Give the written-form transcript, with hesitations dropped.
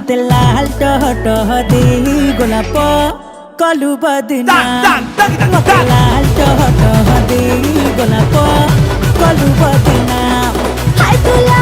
मते लाल टह टह दे गोलाप कलु बदना मते लाल टह टह दे गोलाप कलु बदना हाय तुला